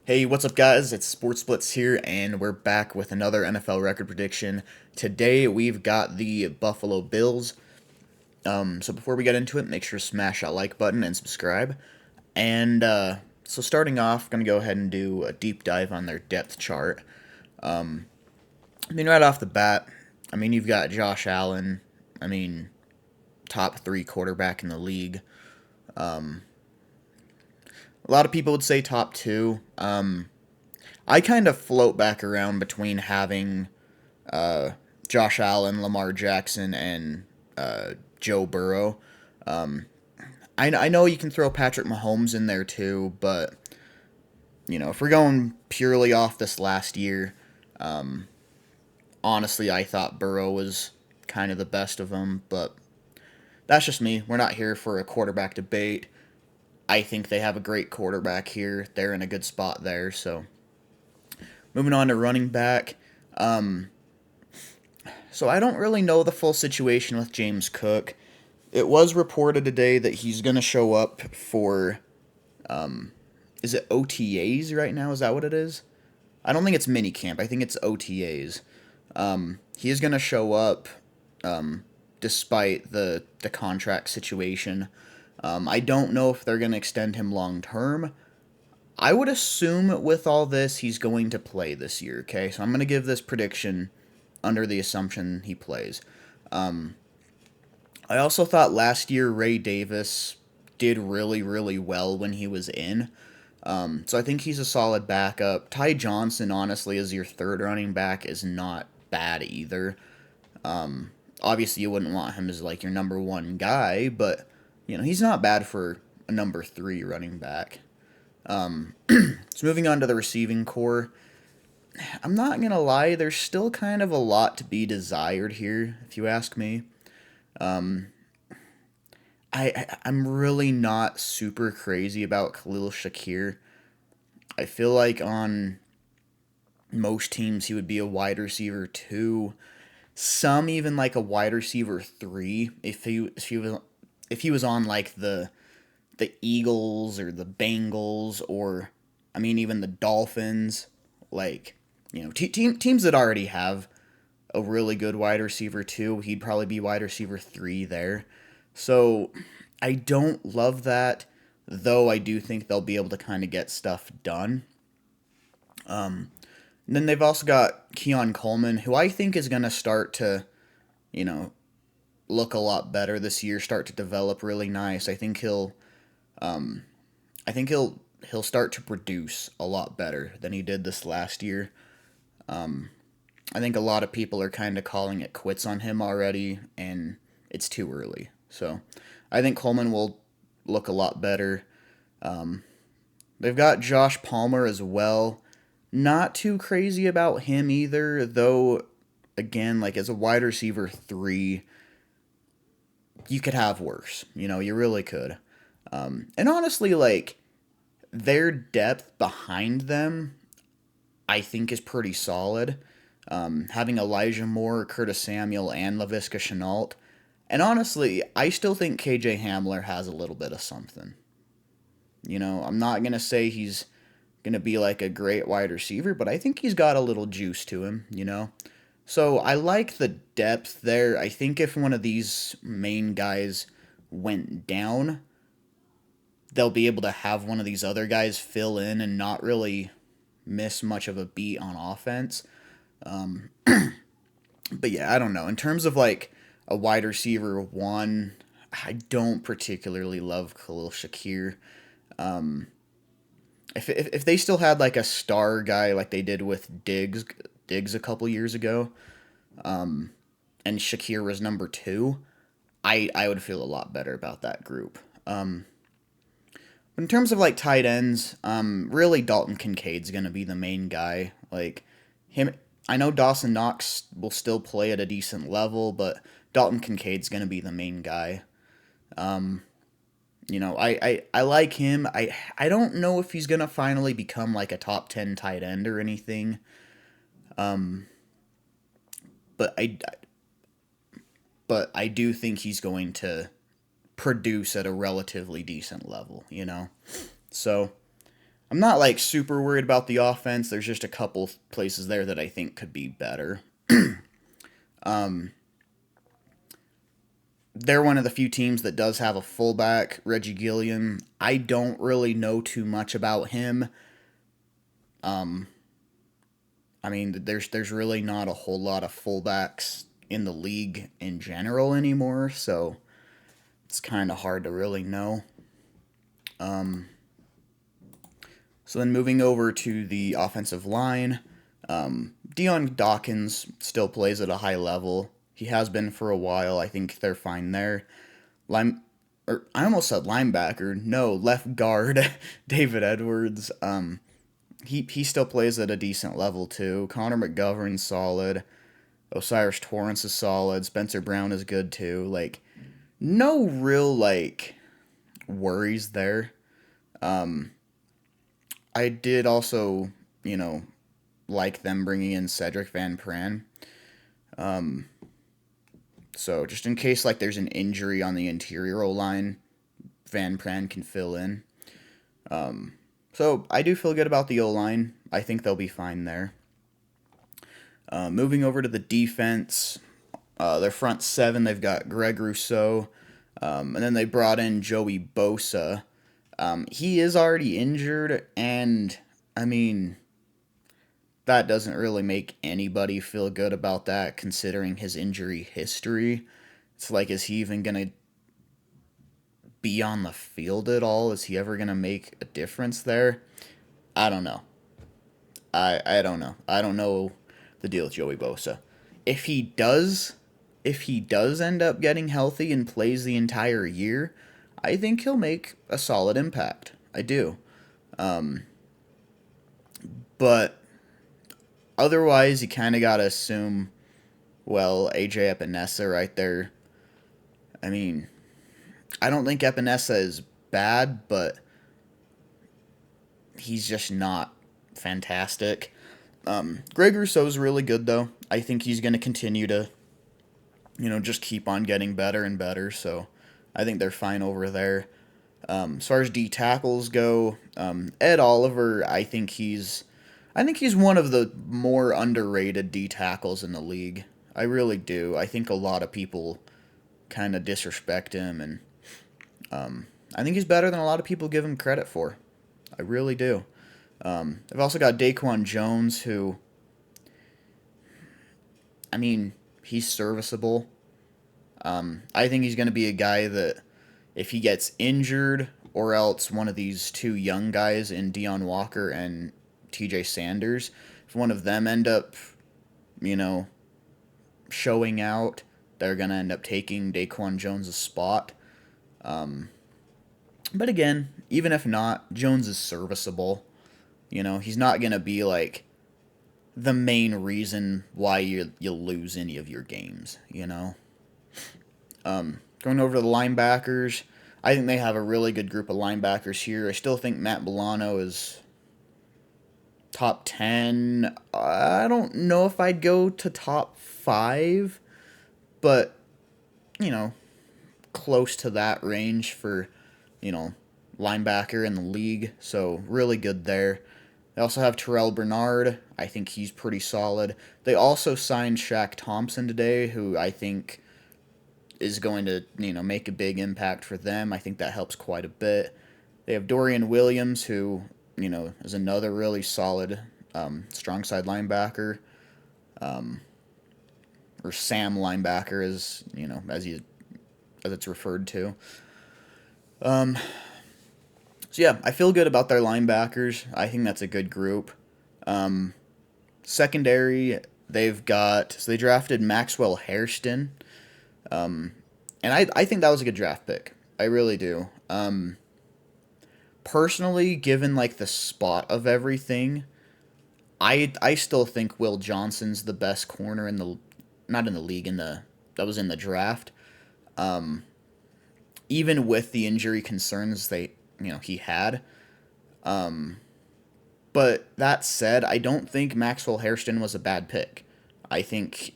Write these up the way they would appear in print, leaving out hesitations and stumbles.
Hey, what's up, guys? It's Sports Blitz here, and we're back with another NFL record prediction. Today, we've got the Buffalo Bills. So before we get into it, make sure to smash that like button and subscribe. And starting off, going to go ahead and do a deep dive on their depth chart. Right off the bat, you've got Josh Allen. I mean, top three quarterback in the league. A lot of people would say top two. I kind of float back around between having uh, Josh Allen, Lamar Jackson, and Joe Burrow. I know you can throw Patrick Mahomes in there too, but if we're going purely off this last year, honestly, I thought Burrow was kind of the best of them, but that's just me. We're not here for a quarterback debate. I think they have a great quarterback here. They're in a good spot there. So moving on to running back. So I don't really know the full situation with James Cook. It was reported today that he's going to show up for, is it OTAs right now? Is that what it is? I don't think it's minicamp. I think it's OTAs. He is going to show up despite the contract situation. I don't know if they're going to extend him long term. I would assume with all this, he's going to play this year, okay? So I'm going to give this prediction under the assumption he plays. I also thought last year Ray Davis did really, really well when he was in. So I think he's a solid backup. Ty Johnson, honestly, as your third running back, is not bad either. Obviously, you wouldn't want him as like your number one guy, but he's not bad for a number three running back. So moving on to the receiving core, I'm not gonna lie, there's still kind of a lot to be desired here, if you ask me. I'm really not super crazy about Khalil Shakir. I feel like on most teams he would be a wide receiver two, some even like a wide receiver three if he was on like the Eagles or the Bengals or even the Dolphins, like teams that already have a really good wide receiver too. He'd probably be wide receiver three there. So I don't love that, though. I do think they'll be able to kind of get stuff done. And then they've also got Keon Coleman, who I think is going to start to, you know, look a lot better this year. Start to develop really nice. I think he'll start to produce a lot better than he did this last year. I think a lot of people are kind of calling it quits on him already, and it's too early. So I think Coleman will look a lot better. They've got Josh Palmer as well. Not too crazy about him either, though. Again, like as a wide receiver three, you could have worse. You really could. And honestly, like their depth behind them, I think is pretty solid. Having Elijah Moore, Curtis Samuel, and Laviska Shenault. And honestly, I still think KJ Hamler has a little bit of something. I'm not going to say he's going to be like a great wide receiver, but I think he's got a little juice to him. So I like the depth there. I think if one of these main guys went down, they'll be able to have one of these other guys fill in and not really miss much of a beat on offense. But yeah, I don't know. In terms of like a wide receiver one, I don't particularly love Khalil Shakir. If they still had like a star guy like they did with Diggs a couple years ago, and Shakir was number two, I would feel a lot better about that group. In terms of like tight ends, really Dalton Kincaid's gonna be the main guy. Like him, I know Dawson Knox will still play at a decent level, but Dalton Kincaid's gonna be the main guy. I like him. I don't know if he's gonna finally become like a top 10 tight end or anything. But I do think he's going to produce at a relatively decent level. So I'm not like super worried about the offense. There's just a couple places there that I think could be better. Um, they're one of the few teams that does have a fullback, Reggie Gilliam. I don't really know too much about him. Um, I mean, there's really not a whole lot of fullbacks in the league in general anymore, so it's kind of hard to really know. Um, so then moving over to the offensive line, Dion Dawkins still plays at a high level. He has been for a while. I think they're fine there. Line, or I almost said linebacker. No, left guard, David Edwards. He still plays at a decent level too. Connor McGovern's solid. Osiris Torrance is solid. Spencer Brown is good too. Like, no real like worries there. Um, I did also, like them bringing in Cedric Van Pran. Um, so just in case like there's an injury on the interior O line, Van Pran can fill in. So I do feel good about the O line. I think they'll be fine there. Moving over to the defense, their front seven, they've got Greg Rousseau, and then they brought in Joey Bosa. He is already injured, and I mean, that doesn't really make anybody feel good about that considering his injury history. It's like, is he even going to be on the field at all? Is he ever going to make a difference there? I don't know. I don't know. I don't know the deal with Joey Bosa. If he does, if he does end up getting healthy and plays the entire year, I think he'll make a solid impact. I do. But otherwise, you kind of got to assume, well, AJ Epinesa right there. I mean, I don't think Epinesa is bad, but he's just not fantastic. Greg Rousseau's really good, though. I think he's going to continue to, just keep on getting better and better. So I think they're fine over there. As far as D tackles go, Ed Oliver, I think he's one of the more underrated D tackles in the league. I really do. I think a lot of people kind of disrespect him, and I think he's better than a lot of people give him credit for. I really do. I've also got Daquan Jones, who, I mean, he's serviceable. I think he's going to be a guy that, if he gets injured, or else one of these two young guys in Deion Walker and TJ Sanders, if one of them end up, you know, showing out, they're going to end up taking Daquan Jones' spot. But again, even if not, Jones is serviceable. He's not going to be like the main reason why you lose any of your games. Going over to the linebackers, I think they have a really good group of linebackers here. I still think Matt Milano is top 10. I don't know if I'd go to top 5, but, close to that range for, linebacker in the league. So really good there. They also have Terrell Bernard. I think he's pretty solid. They also signed Shaq Thompson today, who I think is going to, make a big impact for them. I think that helps quite a bit. They have Dorian Williams, who, is another really solid strong side linebacker. Or Sam linebacker, as it's referred to. So yeah, I feel good about their linebackers. I think that's a good group. Secondary, they drafted Maxwell Hairston. And I think that was a good draft pick. I really do. Personally, given like the spot of everything, I still think Will Johnson's the best corner not in the league, that was in the draft. Even with the injury concerns he had. But that said, I don't think Maxwell Hairston was a bad pick. I think,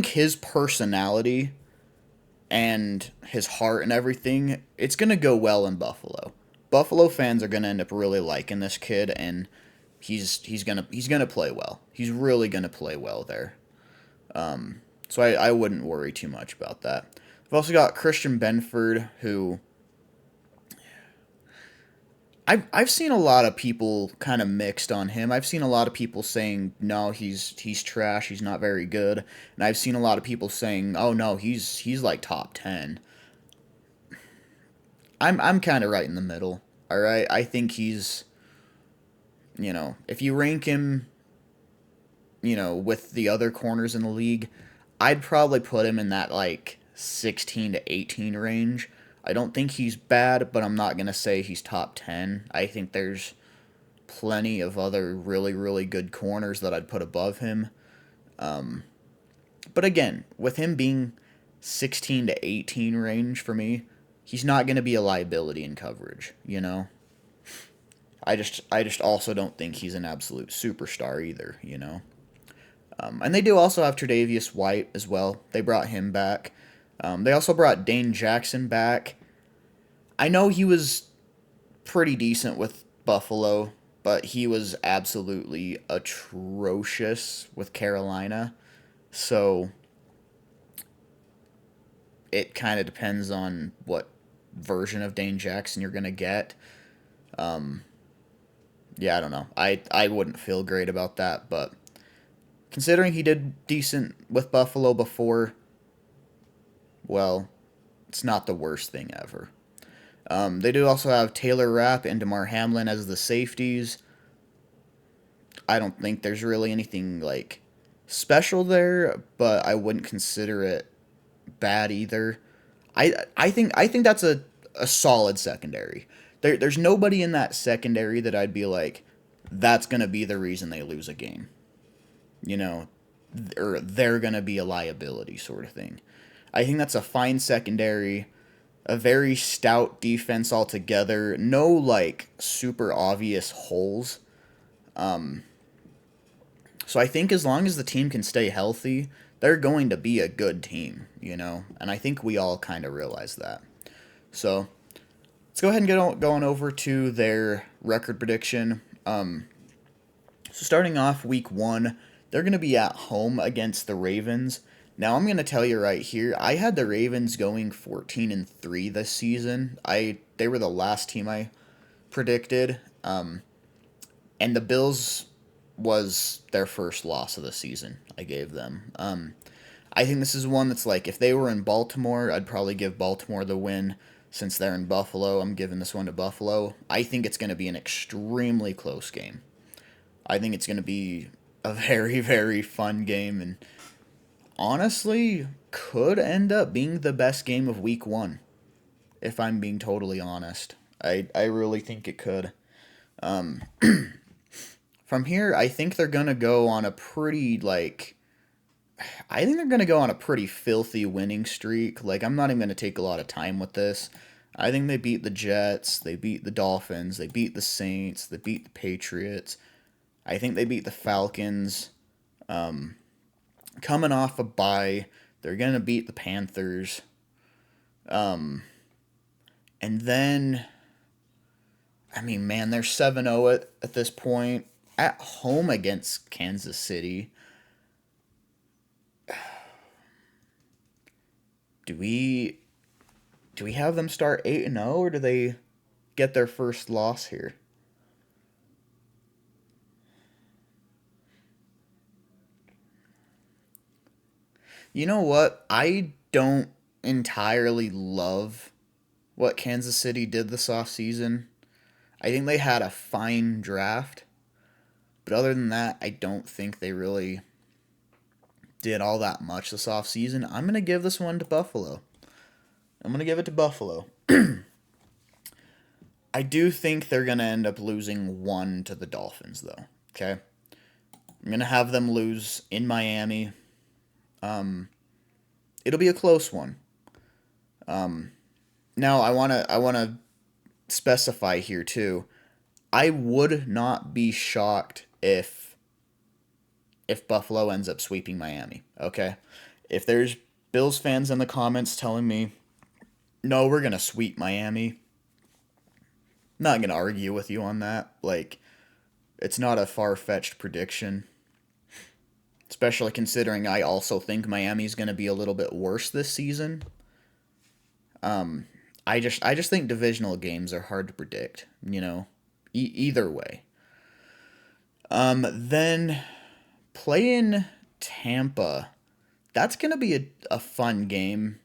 his personality and his heart and everything, it's going to go well in Buffalo. Buffalo fans are gonna end up really liking this kid, and he's gonna play well. He's really gonna play well there. So I wouldn't worry too much about that. We've also got Christian Benford, who I've seen a lot of people kind of mixed on him. I've seen a lot of people saying no, he's trash, he's not very good, and I've seen a lot of people saying, oh no, he's like top 10. I'm kind of right in the middle. All right, I think he's, if you rank him, with the other corners in the league, I'd probably put him in that like 16 to 18 range. I don't think he's bad, but I'm not going to say he's top 10. I think there's plenty of other really, really good corners that I'd put above him. But again, with him being 16 to 18 range for me, he's not going to be a liability in coverage. I just also don't think he's an absolute superstar either. And they do also have Tre'Davious White as well. They brought him back. They also brought Dane Jackson back. I know he was pretty decent with Buffalo, but he was absolutely atrocious with Carolina. So it kind of depends on what version of Dane Jackson you're going to get. Yeah, I don't know. I wouldn't feel great about that, but considering he did decent with Buffalo before, well, it's not the worst thing ever. They do also have Taylor Rapp and DeMar Hamlin as the safeties. I don't think there's really anything like special there, but I wouldn't consider it bad either. I think that's a solid secondary. There's nobody in that secondary that I'd be like, that's gonna be the reason they lose a game. You know, or they're gonna be a liability sort of thing. I think that's a fine secondary, a very stout defense altogether. No like super obvious holes. So I think as long as the team can stay healthy, they're going to be a good team. And I think we all kind of realize that. So let's go ahead and going over to their record prediction. So starting off week 1, they're going to be at home against the Ravens. Now I'm going to tell you right here, I had the Ravens going 14-3 this season. They were the last team I predicted, and the Bills was their first loss of the season. I gave them. I think this is one that's like, if they were in Baltimore, I'd probably give Baltimore the win. Since they're in Buffalo, I'm giving this one to Buffalo. I think it's going to be an extremely close game. I think it's going to be a very, very fun game, and honestly, could end up being the best game of week 1, if I'm being totally honest. I really think it could. From here, I think they're going to go on a pretty, I think they're going to go on a pretty filthy winning streak. Like, I'm not even going to take a lot of time with this. I think they beat the Jets, they beat the Dolphins, they beat the Saints, they beat the Patriots. I think they beat the Falcons. Coming off a bye, they're going to beat the Panthers. And then, I mean, man, they're 7-0 at this point. At home against Kansas City. Do we have them start 8-0, or do they get their first loss here? You know what? I don't entirely love what Kansas City did this offseason. I think they had a fine draft, but other than that, I don't think they really did all that much this offseason. I'm going to give this one to Buffalo. I'm going to give it to Buffalo. I do think they're going to end up losing one to the Dolphins, though. Okay? I'm going to have them lose in Miami. It'll be a close one. Now, I wanna specify here, too. I would not be shocked if Buffalo ends up sweeping Miami, okay? If there's Bills fans in the comments telling me, no, we're going to sweep Miami, not gonna argue with you on that. Like, it's not a far-fetched prediction, especially considering I also think Miami's gonna be a little bit worse this season. I just think divisional games are hard to predict. Either way. Then playing Tampa, that's gonna be a fun game.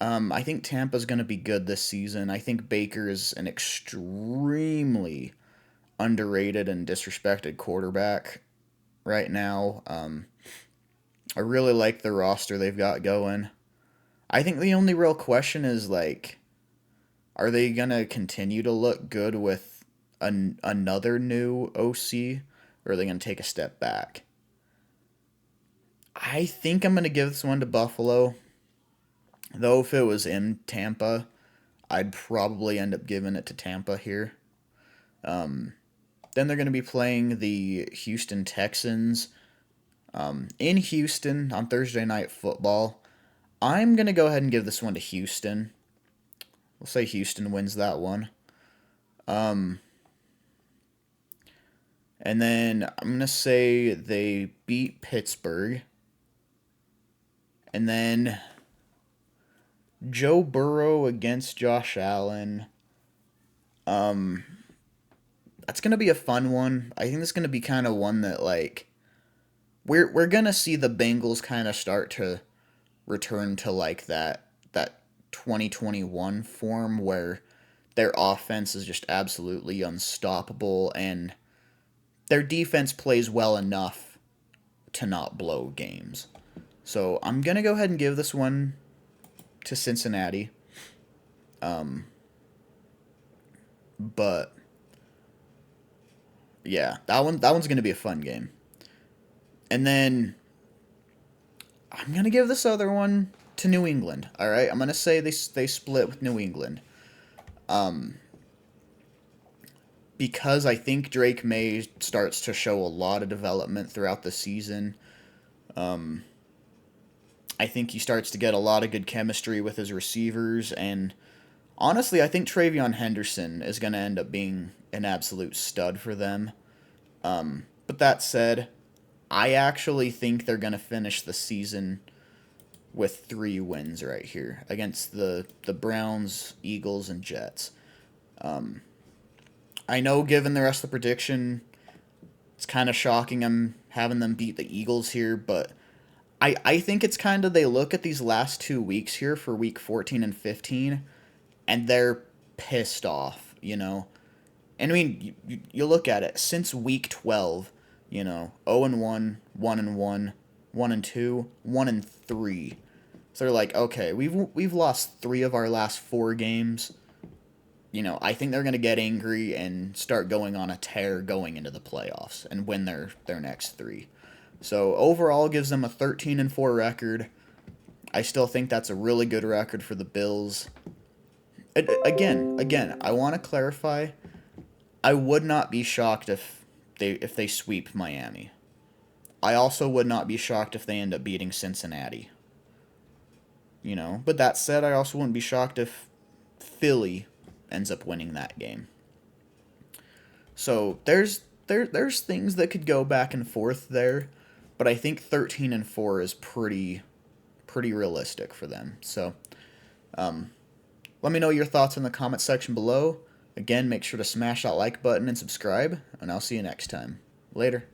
I think Tampa's gonna be good this season. I think Baker is an extremely underrated and disrespected quarterback right now. I really like the roster they've got going. I think the only real question is like, are they gonna continue to look good with another new OC, or are they gonna take a step back? I think I'm gonna give this one to Buffalo, though. If it was in Tampa, I'd probably end up giving it to Tampa here. Then they're gonna be playing the Houston Texans in Houston on Thursday Night Football. I'm gonna go ahead and give this one to Houston. We'll say Houston wins that one. And then I'm going to say they beat Pittsburgh. And then Joe Burrow against Josh Allen. That's going to be a fun one. I think that's going to be kind of one that, like, we're going to see the Bengals kind of start to return to, like, that 2021 form where their offense is just absolutely unstoppable and their defense plays well enough to not blow games. So I'm going to go ahead and give this one to Cincinnati. But yeah, that one's going to be a fun game. And then I'm going to give this other one to New England. All right, I'm going to say they split with New England. Because I think Drake May starts to show a lot of development throughout the season. I think he starts to get a lot of good chemistry with his receivers, and honestly, I think Travion Henderson is going to end up being an absolute stud for them. But that said, I actually think they're going to finish the season with 3 wins right here against the Browns, Eagles, and Jets. I know, given the rest of the prediction, it's kind of shocking I'm having them beat the Eagles here, but I think it's kind of they look at these last 2 weeks here for week 14 and 15, and they're pissed off, And I mean, you look at it, since week 12, 0-1, 1-1, 1-2, 1-3. So they're like, okay, we've lost 3 of our last 4 games. I think they're going to get angry and start going on a tear going into the playoffs and win their next 3. So overall gives them a 13-4 record. I still think that's a really good record for the Bills. Again, I want to clarify, I would not be shocked if they sweep Miami. I also would not be shocked if they end up beating Cincinnati. But that said, I also wouldn't be shocked if Philly ends up winning that game. So there's things that could go back and forth there, but I think 13-4 is pretty realistic for them. So let me know your thoughts in the comment section below. Again, make sure to smash that like button and subscribe, and I'll see you next time. Later.